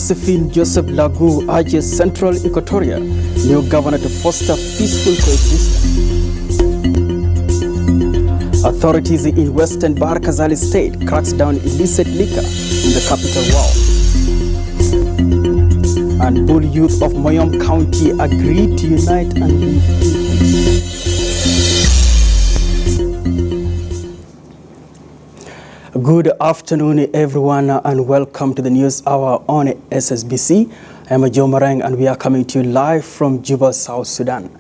Josephine Joseph Lagu urges Central Equatoria new governor to foster peaceful coexistence. Authorities in Western Bahr Kazali State cracks down illicit liquor in the capital Wau. And Bull youth of Moyom County agreed to unite and live in peace. Good afternoon, everyone, and welcome to the News Hour on SSBC. I'm Joe Marang, and we are coming to you live from Juba, South Sudan.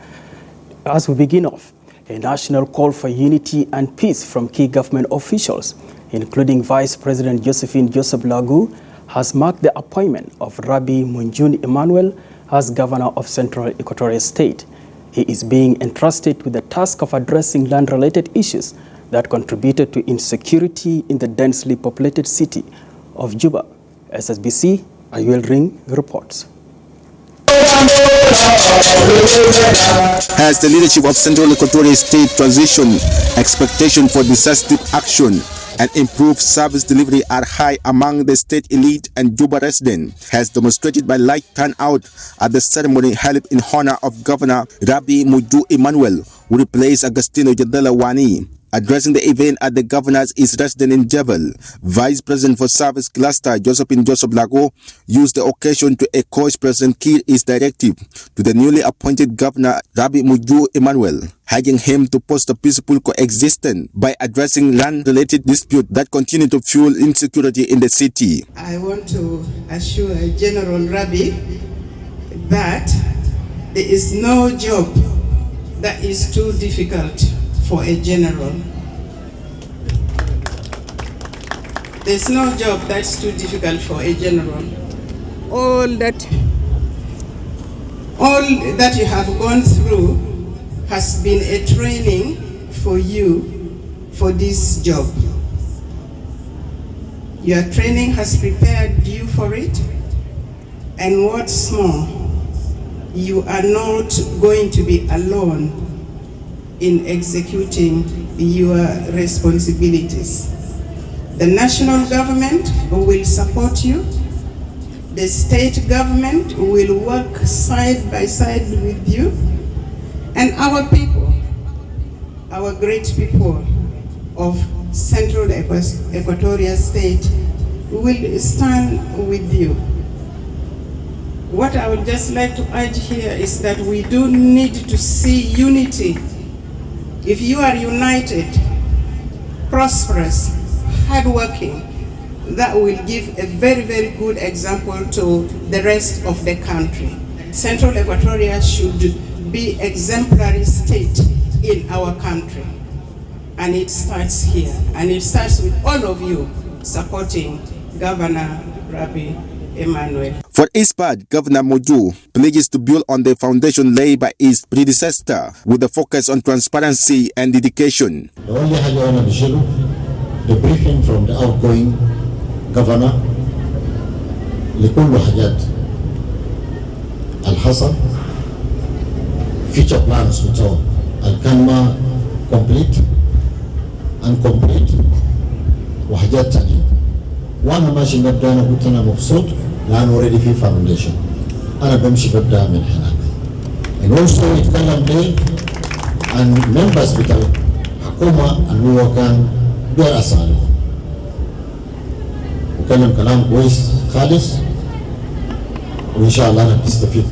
As we begin off, a national call for unity and peace from key government officials, including Vice President Josephine Joseph Lagu, has marked the appointment of Rabbi Munjuni Emmanuel as Governor of Central Equatoria State. He is being entrusted with the task of addressing land-related issues that contributed to insecurity in the densely populated city of Juba. SSBC, Ayuel Ring reports. As the leadership of Central Equatoria State transition, expectation for decisive action and improved service delivery are high among the state elite and Juba residents, has demonstrated by light turnout at the ceremony held in honor of Governor Rabbi Munjuni Emmanuel, who replaced Agustino Jadala Wani. Addressing the event at the governor's residence in Jebel, Vice President for Service Cluster Josephine Joseph Lagu used the occasion to echo President Kiir's directive to the newly appointed Governor Rabbi Munjuni Emmanuel, urging him to foster peaceful coexistence by addressing land-related disputes that continue to fuel insecurity in the city. I want to assure General Rabbi that there is no job that is too difficult for a general. There's no job that's too difficult for a general. All that you have gone through has been a training for you for this job. Your training has prepared you for it, and what's more, you are not going to be alone in executing your responsibilities. The national government will support you. The state government will work side by side with you. And our people, our great people of Central Equatoria State will stand with you. What I would just like to urge here is that we do need to see unity. If you are united, prosperous, hardworking, that will give a very, very good example to the rest of the country. Central Equatoria should be exemplary state in our country. And it starts here. And it starts with all of you supporting Governor Rabbi Emmanuel. For his part, Governor Munjuni pledges to build on the foundation laid by his predecessor with a focus on transparency and dedication. The only the briefing from the outgoing governor لكل حاجات الحصل future plans بتاعه الكلمة complete incomplete وحاجات تانية وانا ماشي نبدا انا قلت انا مبسوط لانه اوريدي في فاونديشن انا بمشي ببدا من هناك and also يتكلم لي عن members بتاع الحكومه اللي هو كان دور اساليب وكلم كلام كويس خالص وان شاء الله انا بستفيد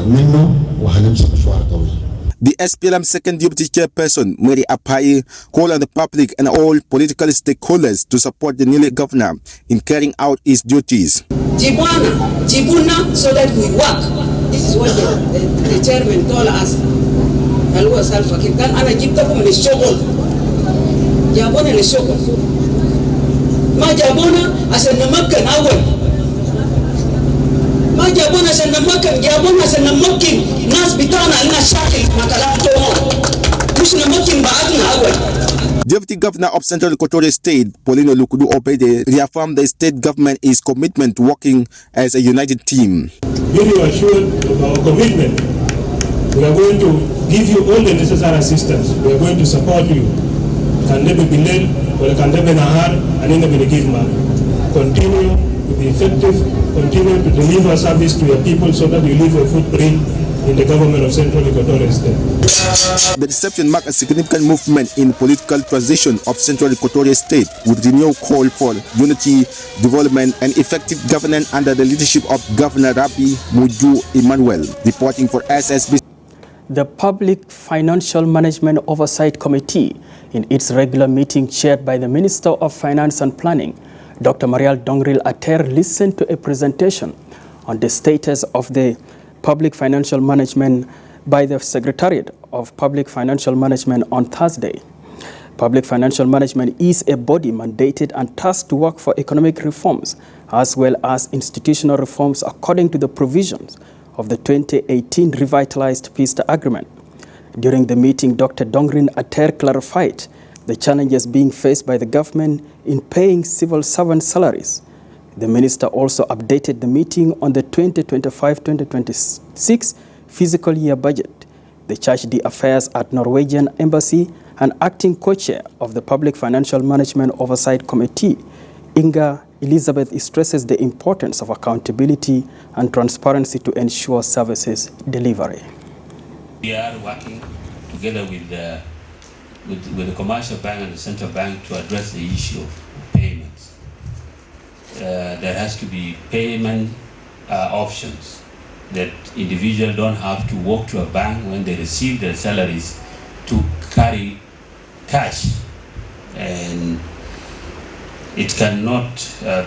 منه وهنمشي مشوار طويل. The SPLM second deputy chairperson, Mary Apai, called on the public and all political stakeholders to support the newly governor in carrying out his duties. Jibuna, so that we work. This is what the chairman told us. Ma jabona asanamakan awal. Ma jabona asanamakan, jabona asanamakin nas bitana ina shakil makalam tomo. Mush namakin baadna awal. Deputy Governor of Central Equatoria State, Paulino Lukudu Opede, reaffirmed the state government is commitment to working as a united team. Be assured of our commitment. We are going to give you all the necessary assistance. We are going to support you. Can never be led, or can never nahar, and never be give man. Continue to be effective, continue to deliver service to your people so that you leave a footprint in the government of Central Equatorial State. The reception marked a significant movement in political transition of Central Equatorial State with renewed call for unity, development, and effective governance under the leadership of Governor Rabi Muju Emmanuel. Reporting for SSB. The Public Financial Management Oversight Committee, in its regular meeting chaired by the Minister of Finance and Planning, Dr. Marial Dongril Ater, listened to a presentation on the status of the Public Financial Management by the Secretariat of Public Financial Management on Thursday. Public Financial Management is a body mandated and tasked to work for economic reforms as well as institutional reforms according to the provisions of the 2018 Revitalized Peace Agreement. During the meeting, Dr. Dongrin Ater clarified the challenges being faced by the government in paying civil servant salaries. The minister also updated the meeting on the 2025-2026 fiscal year budget. The chargé d'affaires at Norwegian Embassy and acting co-chair of the Public Financial Management Oversight Committee, Inga Elizabeth, stresses the importance of accountability and transparency to ensure services delivery. We are working together with the commercial bank and the central bank to address the issue of payments. There has to be payment options that individuals don't have to walk to a bank when they receive their salaries to carry cash, and it cannot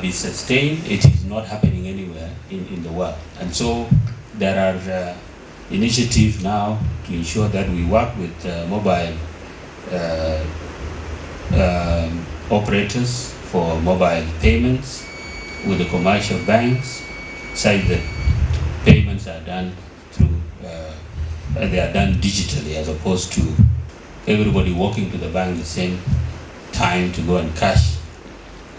be sustained. It is not happening anywhere in the world, and so there are initiatives now to ensure that we work with mobile operators for mobile payments with the commercial banks, such that payments are done through they are done digitally, as opposed to everybody walking to the bank at the same time to go and cash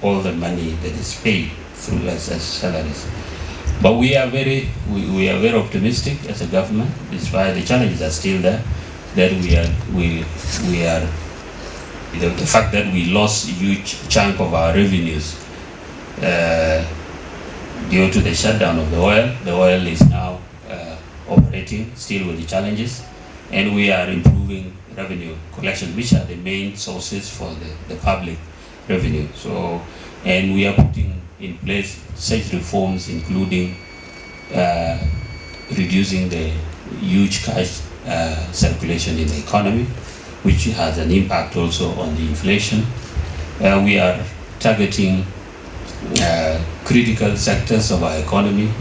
all the money that is paid through as salaries. But we are very optimistic as a government, despite the challenges are still there, that the fact that we lost a huge chunk of our revenues due to the shutdown of the oil is now operating still with the challenges, and we are improving revenue collection, which are the main sources for the public revenue. So, and we are putting in place such reforms, including reducing the huge cash circulation in the economy, which has an impact also on the inflation. We are targeting critical sectors of our economy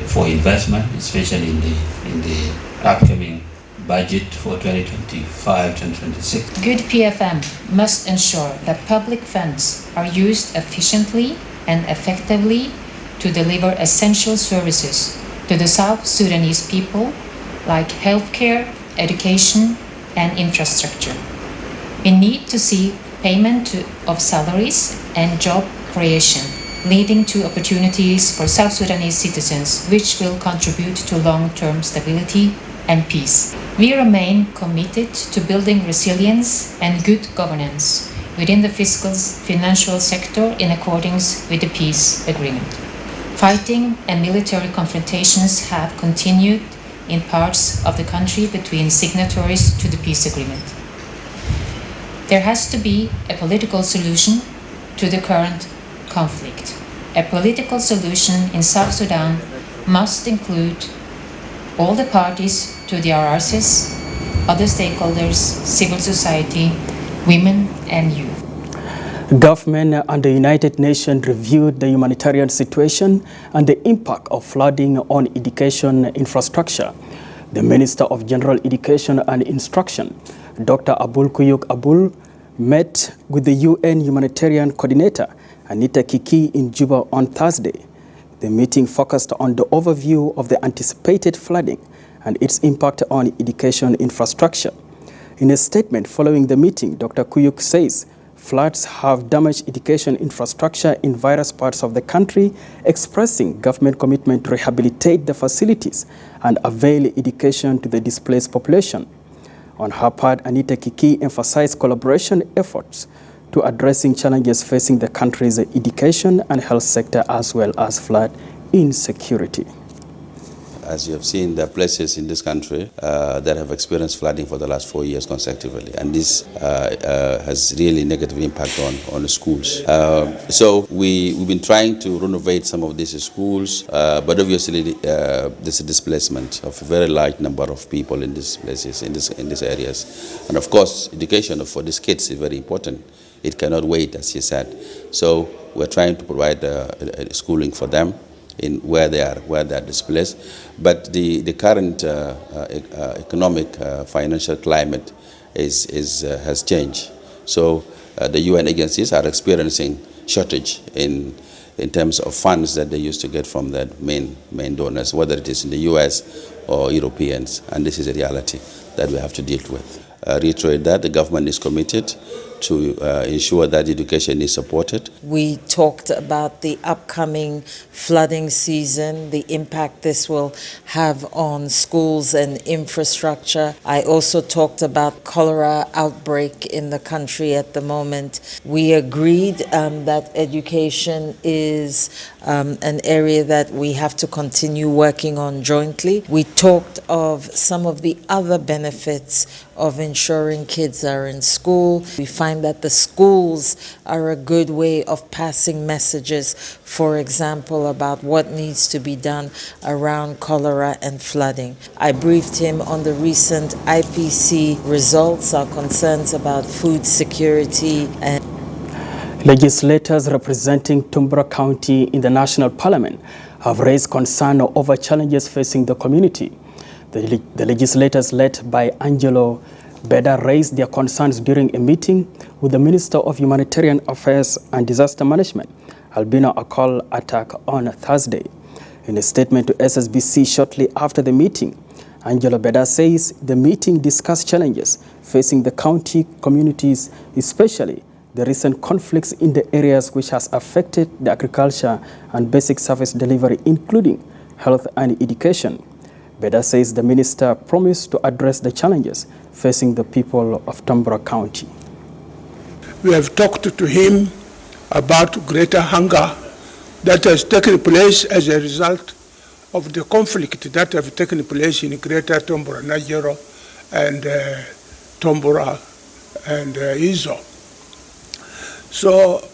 for investment, especially in the upcoming budget for 2025-2026. Good PFM must ensure that public funds are used efficiently and effectively to deliver essential services to the South Sudanese people, like healthcare, education, and infrastructure. We need to see payment of salaries and job creation, leading to opportunities for South Sudanese citizens, which will contribute to long-term stability and peace. We remain committed to building resilience and good governance within the financial sector in accordance with the peace agreement. Fighting and military confrontations have continued in parts of the country between signatories to the peace agreement. There has to be a political solution to the current conflict. A political solution in South Sudan must include all the parties to the RRCs, other stakeholders, civil society, women and youth. Government and the United Nations reviewed the humanitarian situation and the impact of flooding on education infrastructure. The Minister of General Education and Instruction, Dr. Abul Kuyuk Abul, met with the UN Humanitarian Coordinator, Anita Kiki, in Juba on Thursday. The meeting focused on the overview of the anticipated flooding and its impact on education infrastructure. In a statement following the meeting, Dr. Kuyuk says floods have damaged education infrastructure in various parts of the country, expressing government commitment to rehabilitate the facilities and avail education to the displaced population. On her part, Anita Kiki emphasized collaboration efforts to addressing challenges facing the country's education and health sector, as well as flood insecurity. As you have seen, there are places in this country that have experienced flooding for the last 4 years consecutively, and this has really negative impact on the schools. So we've been trying to renovate some of these schools, but obviously there's a displacement of a very large number of people in these places, in these areas, and of course, education for these kids is very important. It cannot wait, as you said. So we're trying to provide schooling for them in where they are displaced, but the current economic financial climate has changed. So the UN agencies are experiencing shortage in terms of funds that they used to get from their main donors, whether it is in the US or Europeans, and this is a reality that we have to deal with. Reiterate that the government is committed to ensure that education is supported. We talked about the upcoming flooding season, the impact this will have on schools and infrastructure. I also talked about cholera outbreak in the country at the moment. We agreed that education is an area that we have to continue working on jointly. We talked of some of the other benefits of ensuring kids are in school. We find that the schools are a good way of passing messages, for example, about what needs to be done around cholera and flooding. I briefed him on the recent IPC results, our concerns about food security. And legislators representing Tumbura County in the National Parliament have raised concern over challenges facing the community. The legislators led by Angelo Beda raised their concerns during a meeting with the Minister of Humanitarian Affairs and Disaster Management, Albino Akol Attack, on Thursday. In a statement to SSBC shortly after the meeting, Angelo Beda says the meeting discussed challenges facing the county communities, especially the recent conflicts in the areas which has affected the agriculture and basic service delivery, including health and education. Beda says the minister promised to address the challenges facing the people of Tumbura County. We have talked to him about greater hunger that has taken place as a result of the conflict that have taken place in Greater Tumbura, Najero, and Tumbura and Izo. So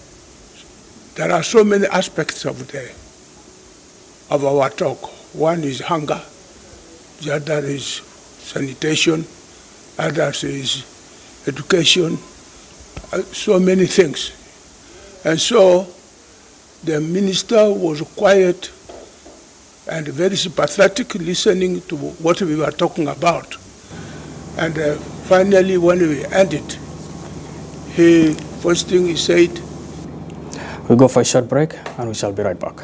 there are so many aspects of our talk. One is hunger, the other is sanitation, others is education, so many things. And so the minister was quiet and very sympathetic, listening to what we were talking about. And finally, when we ended, first thing he said, we'll go for a short break and we shall be right back.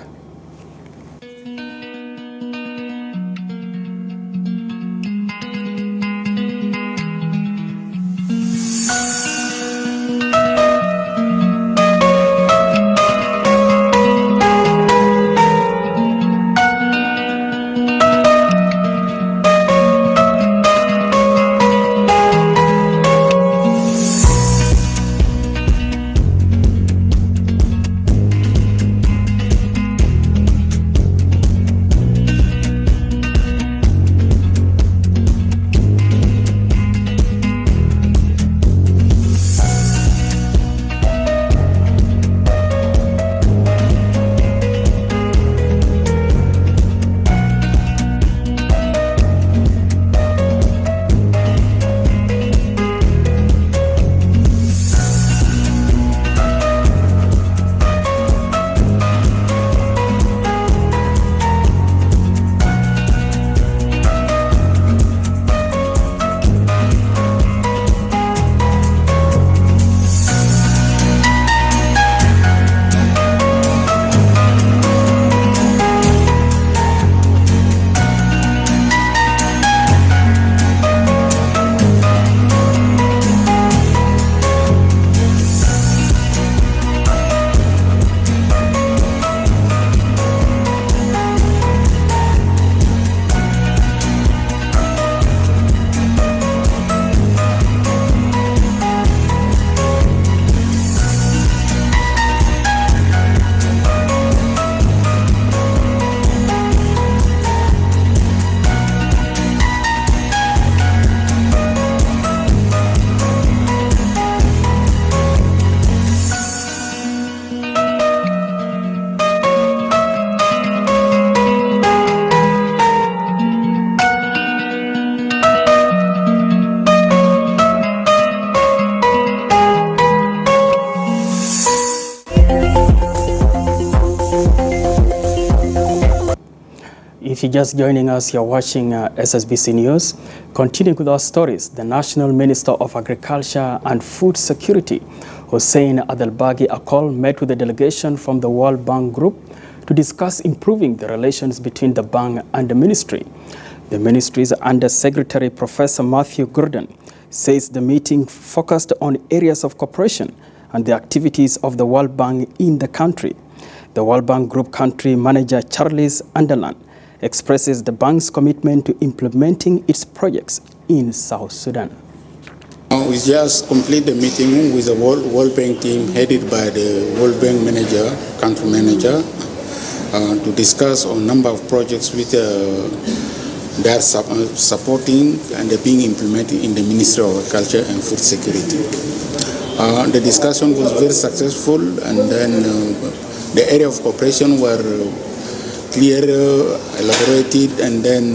If you're just joining us, you're watching SSBC News. Continuing with our stories, the National Minister of Agriculture and Food Security, Hussein Abdelbagi Akol, met with a delegation from the World Bank Group to discuss improving the relations between the bank and the ministry. The ministry's Under-Secretary, Professor Matthew Gordon, says the meeting focused on areas of cooperation and the activities of the World Bank in the country. The World Bank Group Country Manager, Charles Underland, expresses the bank's commitment to implementing its projects in South Sudan. We just complete the meeting with the World Bank team headed by the World Bank manager, country manager, to discuss a number of projects which they are supporting and being implemented in the Ministry of Agriculture and Food Security. The discussion was very successful, and then the area of cooperation were clear, elaborated, and then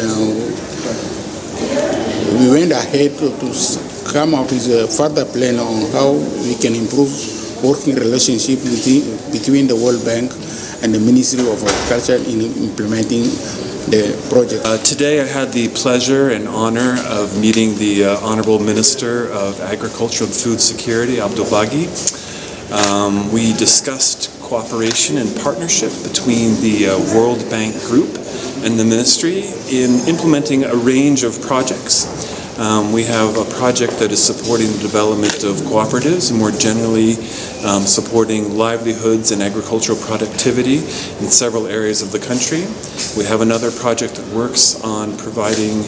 we went ahead to come up with a further plan on how we can improve working relationship between the World Bank and the Ministry of Agriculture in implementing the project. Today I had the pleasure and honor of meeting the Honorable Minister of Agriculture and Food Security, Abdelbagi. We discussed cooperation and partnership between the World Bank Group and the Ministry in implementing a range of projects. We have a project that is supporting the development of cooperatives and more generally supporting livelihoods and agricultural productivity in several areas of the country. We have another project that works on providing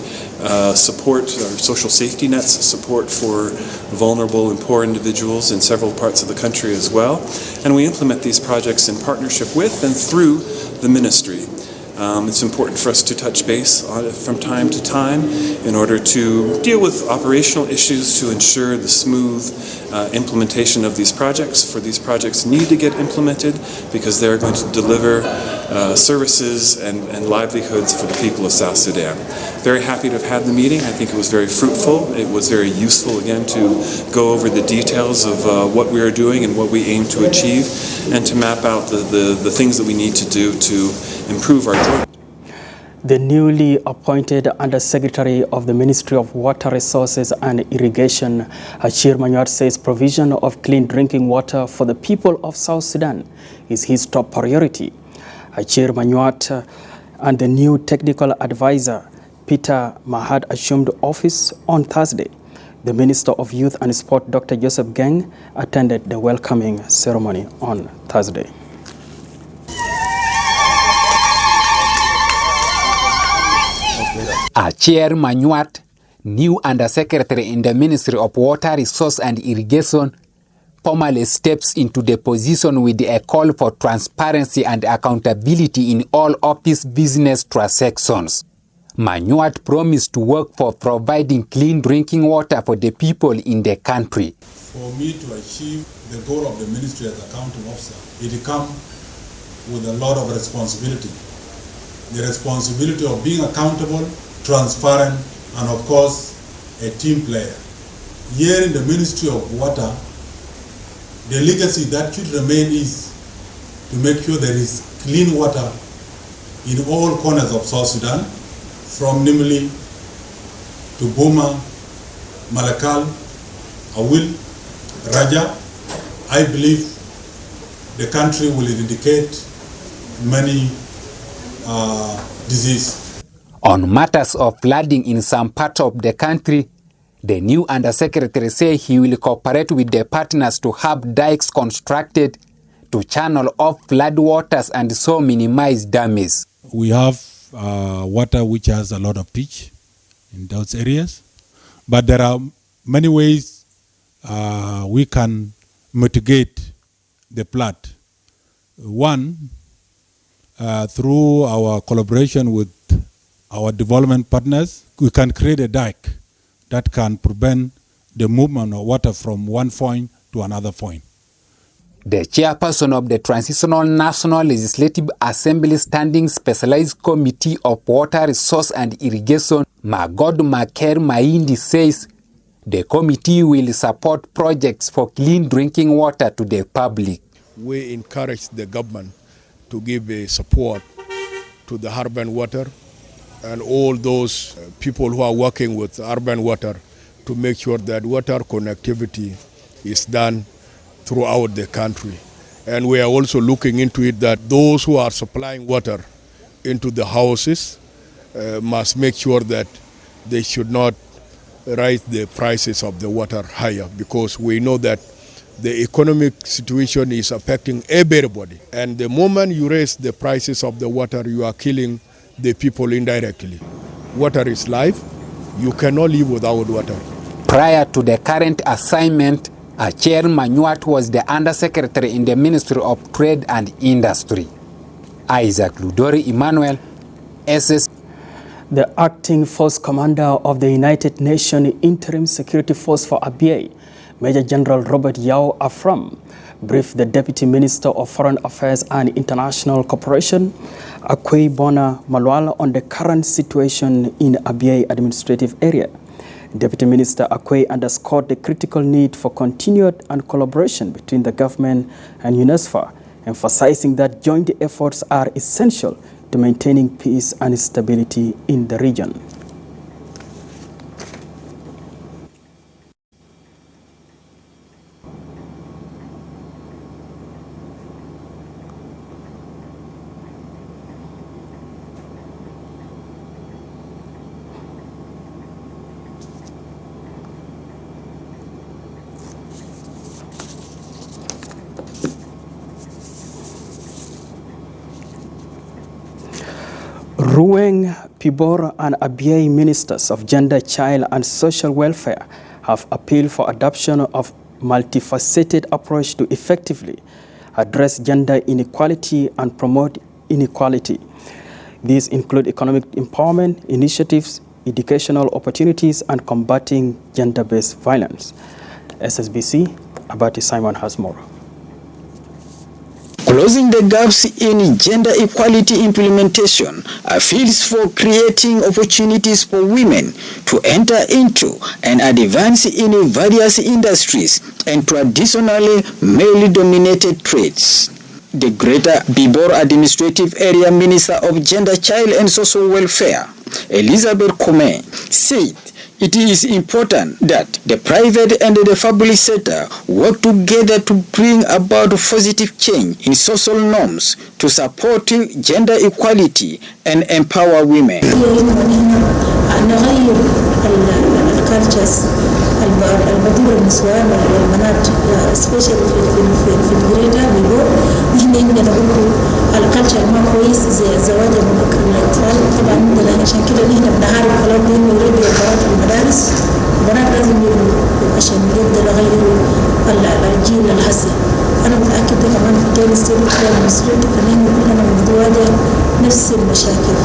support, or social safety nets support for vulnerable and poor individuals in several parts of the country as well. And we implement these projects in partnership with and through the ministry. It's important for us to touch base on it from time to time in order to deal with operational issues to ensure the smooth implementation of these projects. For these projects need to get implemented because they're going to deliver services and livelihoods for the people of South Sudan. Very happy to have had the meeting. I think it was very fruitful. It was very useful, again, to go over the details of what we are doing and what we aim to achieve and to map out the things that we need to do to improve our joint. The newly appointed Under-Secretary of the Ministry of Water Resources and Irrigation, Achir Manyuat, says provision of clean drinking water for the people of South Sudan is his top priority. Achir Manyuat and the new technical advisor, Peter Mahad, assumed office on Thursday. The Minister of Youth and Sport, Dr. Joseph Geng, attended the welcoming ceremony on Thursday. Achir Manyuat, new Under-Secretary in the Ministry of Water, Resource and Irrigation, formally steps into the position with a call for transparency and accountability in all office business transactions. Manyuat promised to work for providing clean drinking water for the people in the country. For me to achieve the goal of the ministry as accounting officer, it comes with a lot of responsibility. The responsibility of being accountable, transparent, and of course, a team player. Here in the Ministry of Water, the legacy that should remain is to make sure there is clean water in all corners of South Sudan, from Nimili to Boma, Malakal, Awil, Raja. I believe the country will eradicate many diseases. On matters of flooding in some parts of the country, the new Under-Secretary says he will cooperate with the partners to have dikes constructed to channel off flood waters and so minimize damage. We have water which has a lot of pitch in those areas, but there are many ways we can mitigate the flood. One, through our collaboration with our development partners, we can create a dike that can prevent the movement of water from one point to another point. The chairperson of the Transitional National Legislative Assembly Standing Specialized Committee of Water, Resource and Irrigation, Magod Maker Maindi, says the committee will support projects for clean drinking water to the public. We encourage the government to give support to the urban water and all those people who are working with urban water to make sure that water connectivity is done throughout the country. And we are also looking into it that those who are supplying water into the houses must make sure that they should not raise the prices of the water higher, because we know that the economic situation is affecting everybody. And the moment you raise the prices of the water, you are killing the people indirectly. Water is life. You cannot live without water. Prior to the current assignment, Chair Manyuat was the Undersecretary in the Ministry of Trade and Industry. Isaac Ludori Emmanuel, SS. The acting force commander of the United Nations Interim Security Force for Abyei, Major General Robert Yao Afram, briefed the Deputy Minister of Foreign Affairs and International Cooperation, Akwei Bona Malwala, on the current situation in Abyei administrative area. Deputy Minister Akwei underscored the critical need for continued and collaboration between the government and UNESFA, emphasizing that joint efforts are essential to maintaining peace and stability in the region. Ruweng, Pibor and Abyei ministers of Gender, Child and Social Welfare have appealed for adoption of multifaceted approach to effectively address gender inequality and promote inequality. These include economic empowerment initiatives, educational opportunities, and combating gender-based violence. SSBC, Abati Simon has more. Closing the gaps in gender equality implementation appeals for creating opportunities for women to enter into and advance in various industries and traditionally male-dominated trades. The Greater Bibor Administrative Area Minister of Gender, Child and Social Welfare, Elizabeth Kome, said it is important that the private and the public sector work together to bring about positive change in social norms to support gender equality and empower women. البديل النسوان والبنات especially في الجريدة بيقول إحنا نقدر نقول الكالتشر ما كويس زي الزواج المبكر للأطفال. طبعا عندنا عشان كده نحن بنعرف كلام مهم نربي البنات في المدارس. البنات لازم يبقوا عشان يقدروا يغيروا الجيل الحسي. أنا متأكدة كمان في كل ستيب المسؤولين كمان كلنا الموضوع ده نفس المشاكل.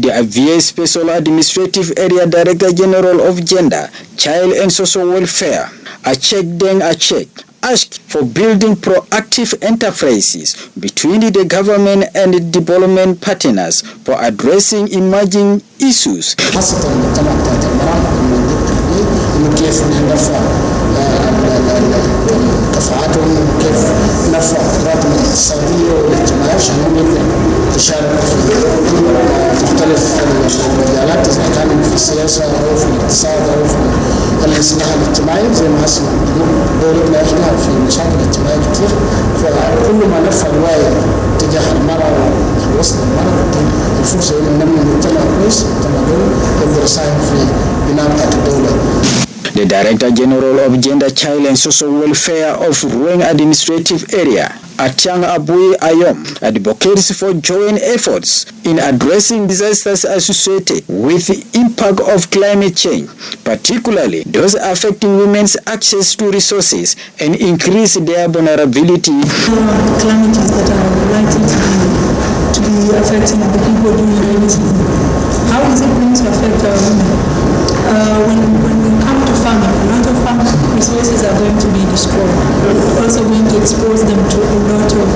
The Abyei Special Administrative Area Director General of Gender, Child and Social Welfare, Achek Deng Achek, asked for building proactive enterprises between the government and the development partners for addressing emerging issues. كفاءاتهم كيف نرفع قدراتهم الاقتصاديه والاجتماعيه عشان يقدروا تشارك في مختلف المجالات اذا كان في السياسه او في الاقتصاد او في الاصلاح الاجتماعي زي ما هسه دولتنا احنا في مشاكل اجتماعيه كثير فكل ما نرفع الوعي تجاه المراه ووصل المراه الفرصه انه ننمي مجتمع كويس مجتمع دولي يقدر يساهم في بناء بتاعت الدوله. The Director General of Gender, Child and Social Welfare of Ruweng Administrative Area, Atiang Abui Ayom, advocates for joint efforts in addressing disasters associated with the impact of climate change, particularly those affecting women's access to resources and increase their vulnerability. Calamities that are likely to be affecting the people doing anything. How is it going to affect our women? When we come to farming, a lot of farmers resources are going to be destroyed. We're also going to expose them to a lot of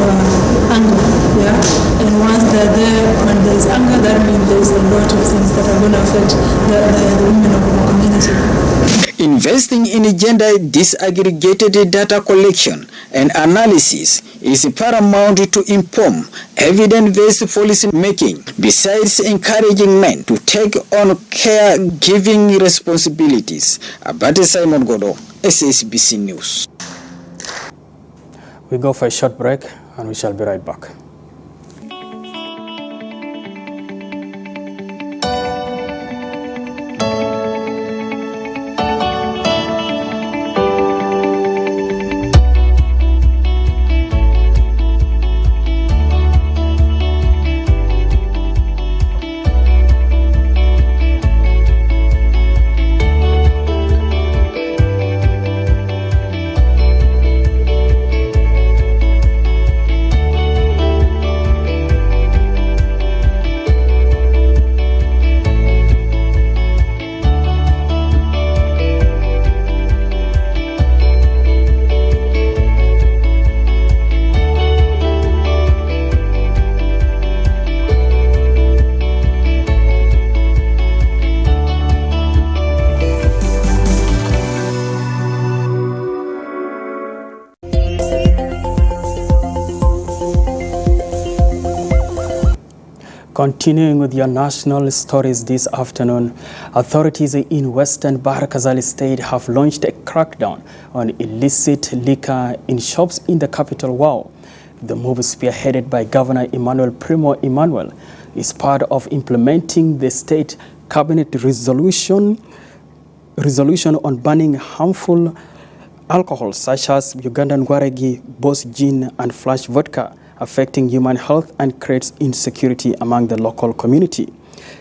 anger, yeah? And once they're there, when there's anger, that means there's a lot of things that are going to affect the women of our community. Investing in gender disaggregated data collection and analysis is paramount to inform evidence-based policy making, besides encouraging men to take on caregiving responsibilities. Abate Simon Godo, SSBC News. We go for a short break and we shall be right back. Continuing with your national stories this afternoon, authorities in Western Bahr Ghazal State have launched a crackdown on illicit liquor in shops in the capital, Wau. The move, spearheaded by Governor Emmanuel Primo Emmanuel, is part of implementing the state cabinet resolution on banning harmful alcohol such as Ugandan Gwaregi, Boss Gin and Flash Vodka, affecting human health and creates insecurity among the local community.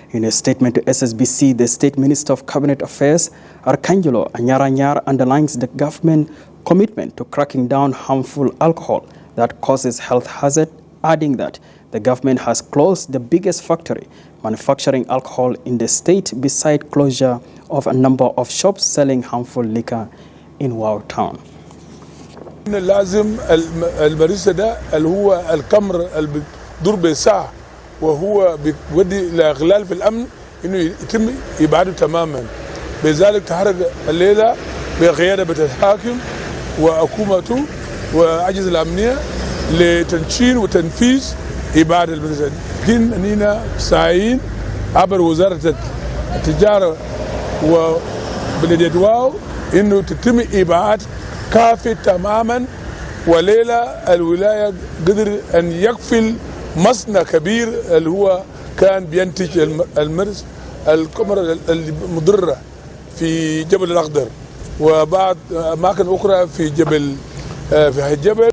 In a statement to SSBC, the State Minister of Cabinet Affairs, Arcangelo Anyar, underlines the government commitment to cracking down harmful alcohol that causes health hazard, adding that the government has closed the biggest factory manufacturing alcohol in the state, beside closure of a number of shops selling harmful liquor in Wau town. لازم المريسة ده اللي هو الكمر اللي بيدور بساعة وهو بيودي لإغلال في الأمن إنه يتم إبعاده تماما. بذلك تحرك الليلة بقيادة الحاكم وحكومته وأجهزة الأمنية لتنشين وتنفيذ إبعاد المريسة. لكن أننا ساعين عبر وزارة التجارة وبلدية واو إنه تتم إبعاد كافي تماما، وليلة الولاية قدر أن يقفل مصنع كبير اللي هو كان بينتج المرس الكمر المضرة في جبل الأخضر وبعض أماكن أخرى في جبل في جبل.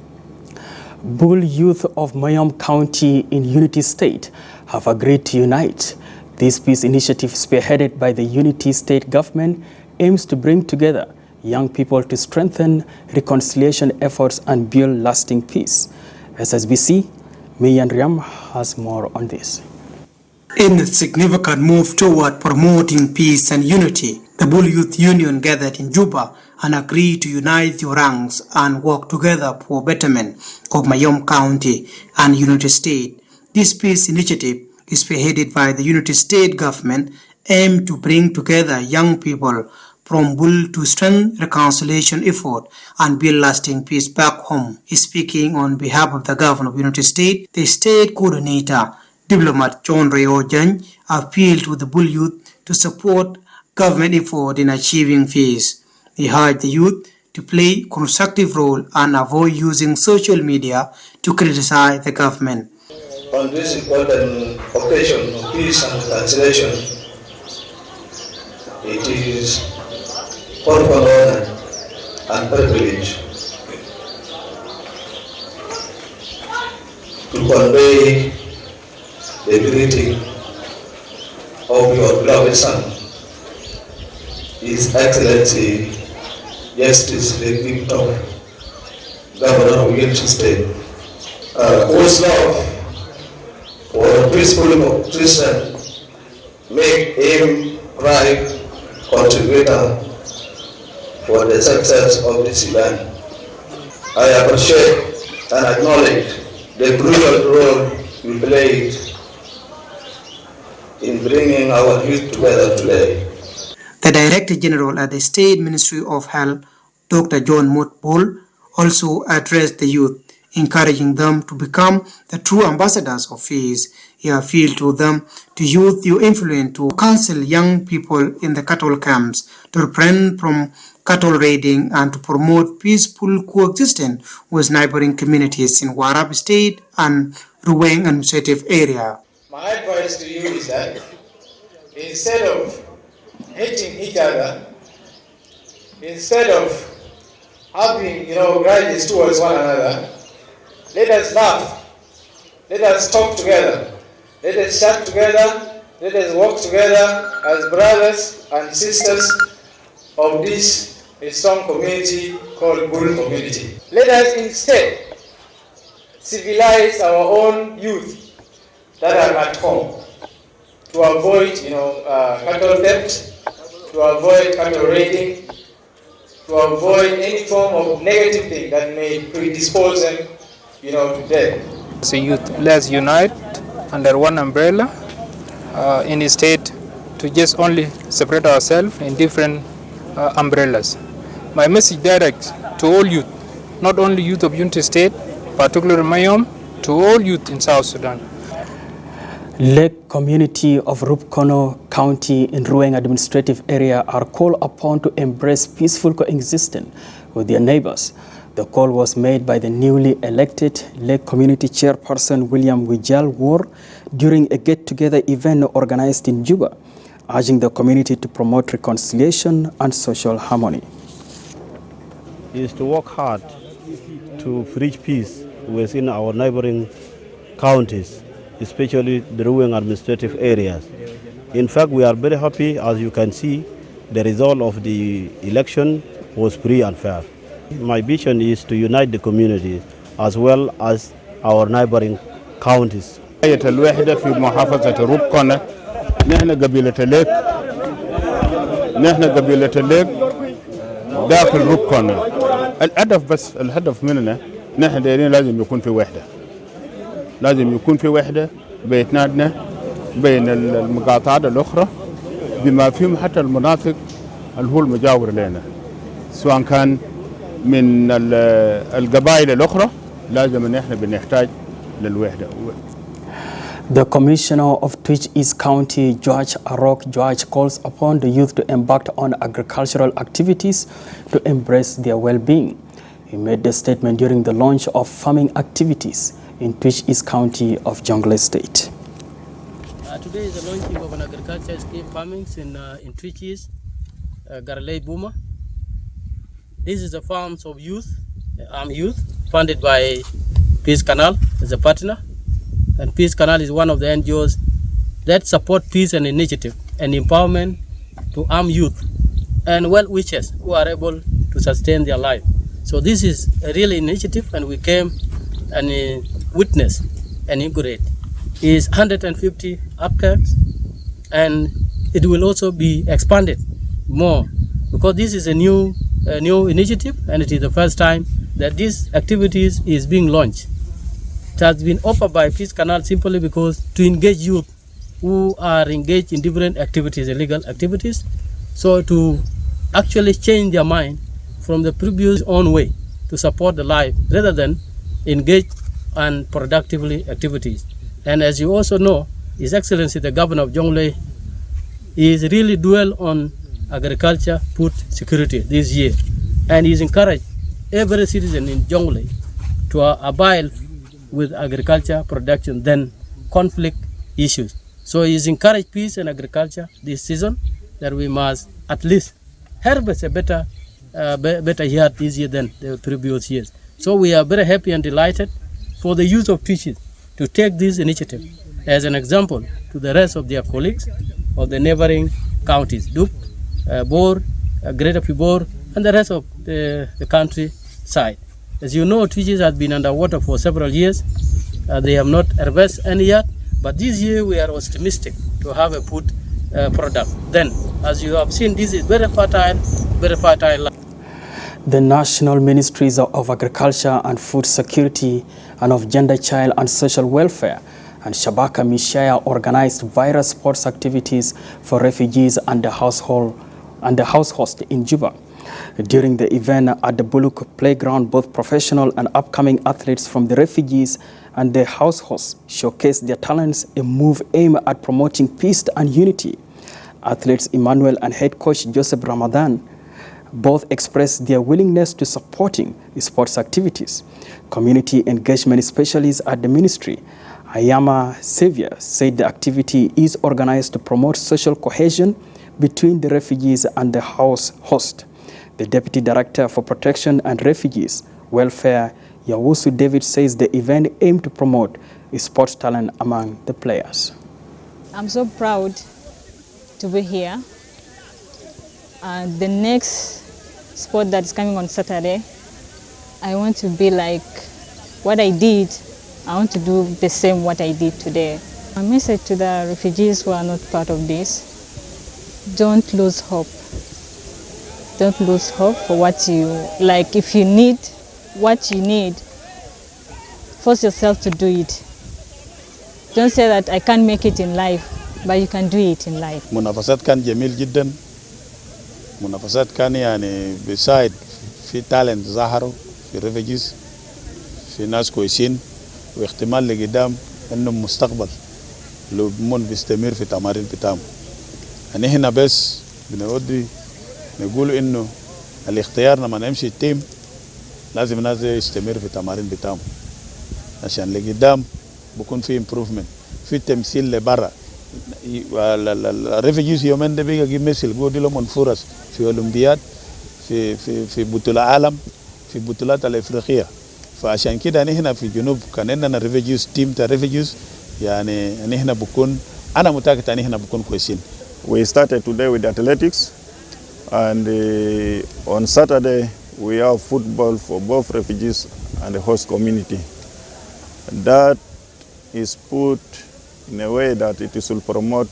Bull youth of Mayom County in Unity State have agreed to unite. This peace initiative, spearheaded by the Unity State government, aims to bring together young people to strengthen reconciliation efforts and build lasting peace. SSBC, Miyan Riam has more on this. In a significant move toward promoting peace and unity, the Bull Youth Union gathered in Juba and agreed to unite their ranks and work together for betterment of Mayom County and Unity State. This peace initiative is spearheaded by the Unity State government, aimed to bring together young people from Bull to strengthen reconciliation effort and build lasting peace back home. Speaking on behalf of the Governor of Unity State, the State Coordinator, Diplomat John Rayo Jan, appealed to the Bull youth to support government effort in achieving peace. He urged the youth to play a constructive role and avoid using social media to criticize the government. On this important occasion of peace and reconciliation, it is corporate honor and privilege to convey the greeting of your beloved son, His Excellency Justice Lake Victor, Governor of Unity State, whose love for peaceful Christian make him right contributor, for the success of this event. I appreciate and acknowledge the crucial role you played in bringing our youth together today. The Director General at the State Ministry of Health, Dr. John Mutbol, also addressed the youth, encouraging them to become the true ambassadors of peace. He appealed to them to use your influence to counsel young people in the cattle camps to refrain from cattle raiding and to promote peaceful coexistence with neighboring communities in Warab State and Ruweng administrative area. My advice to you is that instead of hating each other, instead of having grudges towards one another, let us laugh, let us talk together, let us chat together, let us work together as brothers and sisters of this strong community called Bull community. Let us instead civilize our own youth that are at home to avoid cattle theft, to avoid cattle raiding, to avoid any form of negative thing that may predispose them to death. As a youth, let's unite under one umbrella in the state to just only separate ourselves in different umbrellas. My message direct to all youth, not only youth of Unity State, particularly Mayom, to all youth in South Sudan. Lake community of Rupkono County in Ruweng administrative area are called upon to embrace peaceful coexistence with their neighbors. The call was made by the newly elected Lake Community Chairperson William Wijal War during a get-together event organized in Juba, urging the community to promote reconciliation and social harmony. Is to work hard to preach peace within our neighboring counties, especially the Ruweng administrative areas. In fact, we are very happy, as you can see, the result of the election was free and fair. My vision is to unite the community as well as our neighboring counties. الوحدة في محافظة ربكونة نحن قبيلة الليك داخل ربكونة. الهدف مننا نحن دايرين لازم يكون في وحدة. لازم يكون في وحدة بيتنادنا بين المقاطعات الأخرى بما فيهم حتى المناطق اللي هو المجاور لنا سواء كان من القبائل الأخرى لازم إن إحنا بنحتاج للوحدة. The Commissioner of Twitch East County, George Arok George, calls upon the youth to embark on agricultural activities to embrace their well-being. He made the statement during the launch of farming activities in Twitch East County of Jonglei State. Today is the launching of an agriculture scheme farming in Twitch East, Garlei Buma. This is the farms of youth, funded by Peace Canal as a partner. And Peace Canal is one of the NGOs that support peace and initiative and empowerment to arm youth and well-wishers who are able to sustain their life. So this is a real initiative, and we came and witness and inaugurate. Is 150 hectares, and it will also be expanded more because this is a new initiative, and it is the first time that this activities is being launched. It has been offered by Peace Canal simply because to engage youth who are engaged in different activities, illegal activities, so to actually change their mind from the previous own way to support the life rather than engage and productively activities. And as you also know, His Excellency the Governor of Jonglei is really dwell on agriculture, food security this year, and he's encouraged every citizen in Jonglei to abide with agriculture production than conflict issues. So he's encouraged peace and agriculture this season, that we must at least harvest a better year this year than the previous years. So we are very happy and delighted for the youth of Twitch to take this initiative as an example to the rest of their colleagues of the neighboring counties, Dup, Bor, Greater Pibor, and the rest of the countryside. As you know, Twitch has been underwater for several years. They have not harvested any yet, but this year we are optimistic to have a food product. Then, as you have seen, this is very fertile land. The National Ministries of Agriculture and Food Security and of Gender, Child and Social Welfare and Shabaka Mishaya organized various sports activities for refugees and the house host in Juba. During the event at the Buluk Playground, both professional and upcoming athletes from the refugees and the house hosts showcased their talents, a move aimed at promoting peace and unity. Athletes Emmanuel and head coach Joseph Ramadan both expressed their willingness to supporting sports activities. Community engagement specialist at the ministry, Ayama Xavier, said the activity is organized to promote social cohesion between the refugees and the house host. The Deputy Director for Protection and Refugees Welfare, Yawusu David, says the event aimed to promote sports talent among the players. I'm so proud to be here. The next sport that is coming on Saturday, I want to be like what I did. I want to do the same what I did today. My message to the refugees who are not part of this: don't lose hope. Don't lose hope for what you like. If you need what you need, force yourself to do it. Don't say that I can't make it in life, but you can do it in life. منافسات كان جميل جدا. منافسات كان يعني بيساعد في تالنت ظهروا في ريفيجيز، في ناس كويسين، واحتمال لقدام انهم مستقبل لو بمون بيستمر في تمارين بتاعهم. يعني هنا بس بنودي نقول انه الاختيار لما نمشي التيم لازم الناس يستمر في التمارين بتاعهم عشان لقدام بكون في امبروفمنت، في تمثيل لبرا. الريفيجيز يومين ده بيجي يجيب مثل بيودي لهم فرص في اولمبياد، في بطولة عالم، في بطولات الافريقيه. فعشان كده هنا في الجنوب كان عندنا ريفيجيز تيم تاع ريفيجيز، يعني هنا بكون انا متاكد ان هنا بكون كويسين. We started today with athletics, and on Saturday we have football for both refugees and the host community. That is put in a way that it will promote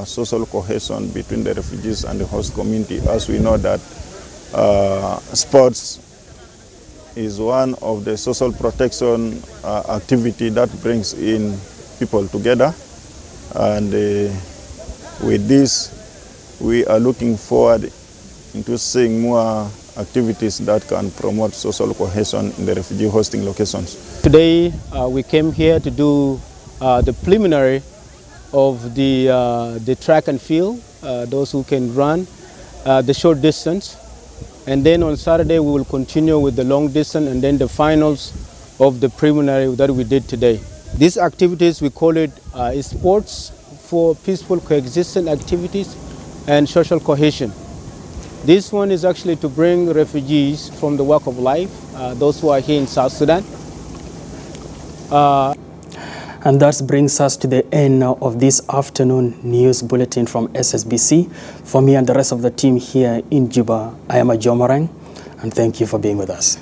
social cohesion between the refugees and the host community, as we know that sports is one of the social protection activity that brings in people together, and with this we are looking forward into seeing more activities that can promote social cohesion in the refugee hosting locations. Today we came here to do the preliminary of the track and field, those who can run the short distance, and then on Saturday we will continue with the long distance and then the finals of the preliminary that we did today. These activities, we call it sports for peaceful coexistence activities and social cohesion. This one is actually to bring refugees from the walk of life, those who are here in South Sudan. And that brings us to the end of this afternoon news bulletin from SSBC. For me and the rest of the team here in Juba, I am Joe Marang, and thank you for being with us.